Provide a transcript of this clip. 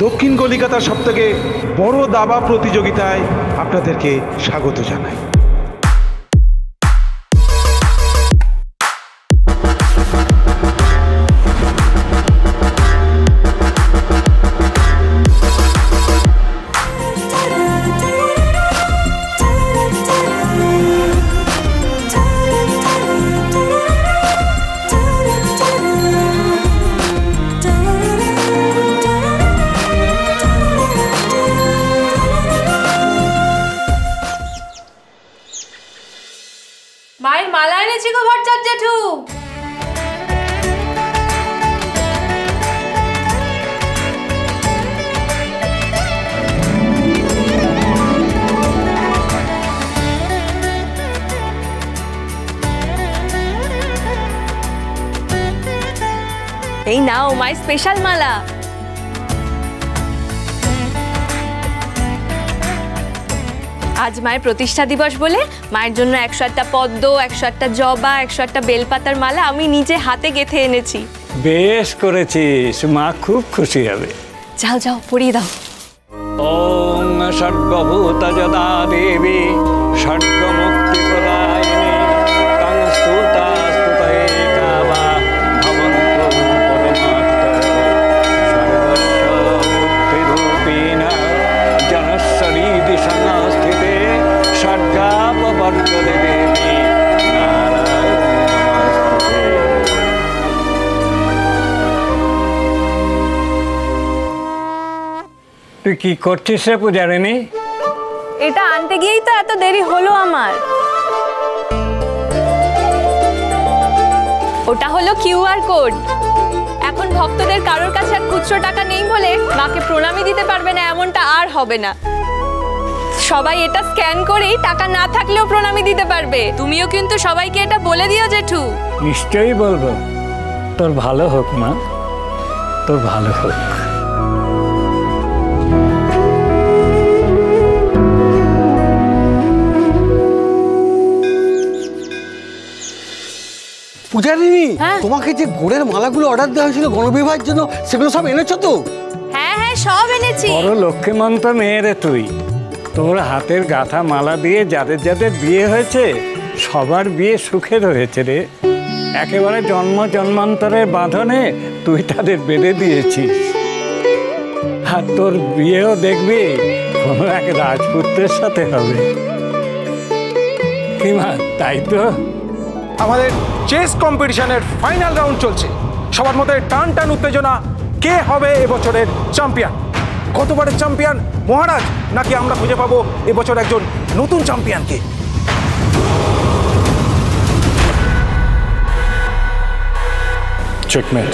দক্ষিণ কলিকাতার সবথেকে বড় দাবা প্রতিযোগিতায় আপনাদেরকে স্বাগত জানাই। মায়ের মালা এনেছি গো ভট্টার জেঠু। এই নাও মায়ের স্পেশাল মালা। আজ মায়ের প্রতিষ্ঠা দিবস বলে মায়ের জন্য 101টা পদ্ম, 101টা জবা, 101টা বেলপাতার মালা আমি নিজে হাতে গেঁথে এনেছি। বেশ করেছিস, মা খুব খুশি হবে। যাও যাও পরিয়ে দাও। ওম সর্বভূত যদা দেবী সর্বমুক্তি প্রদায়িনী তং স্তুতা স্তুতৈকা বা ভবন্তু পরমাত্মা সর্বস্ব বুদ্ধিরূপেণ জনস্বরীতি সংস্থিতে সর্গাপবর্গদে দেবী নারায়ণ নমস্তুতে। তুই কি করছিস রে পূজারিনী? এটা আনতে গিয়েই তো এত দেরি হলো আমার। ওটা হলো কিউআর কোড। এখন ভক্তদের কারোর কাছে আর খুচরো টাকা নেই বলে মাকে প্রণামী দিতে পারবে না এমনটা আর হবে না। সবাই এটা স্ক্যান করেই টাকা না থাকলেও প্রণামী দিতে পারবে। তুমিও কিন্তু সবাইকে এটা বলে দিও জেঠু। নিশ্চয়ই বলবো। তোর ভালো হোক মা, তোর ভালো হোক। পূজারিনী, তোমাকে যে গোড়ের মালাগুলো অর্ডার দেওয়া হয়েছিল গণবিবাহের জন্য, সেগুলো সব এনেছো তো? হ্যাঁ হ্যাঁ সব এনেছি। বড় লক্ষ্মীমন্ত মেয়ে রে তুই। তোর হাতের গাঁথা মালা দিয়ে যাদের যাদের বিয়ে হয়েছে সবার বিয়ে সুখের হয়েছে রে। একেবারে জন্ম জন্মান্তরের বাঁধনে তুই তাদের বেঁধে দিয়েছিস। আর তোর বিয়েও দেখবি কোনো এক রাজপুত্রের সাথে হবে। কি মা, তাই তো? আমাদের চেস কম্পিটিশনের ফাইনাল রাউন্ড চলছে। সবার মধ্যে টান টান উত্তেজনা, কে হবে এবছরের চ্যাম্পিয়ন? গতবারের চ্যাম্পিয়ন মহারাজ, নাকি আমরা খুঁজে পাবো এবছর একজন নতুন চ্যাম্পিয়নকে? চেকমেট।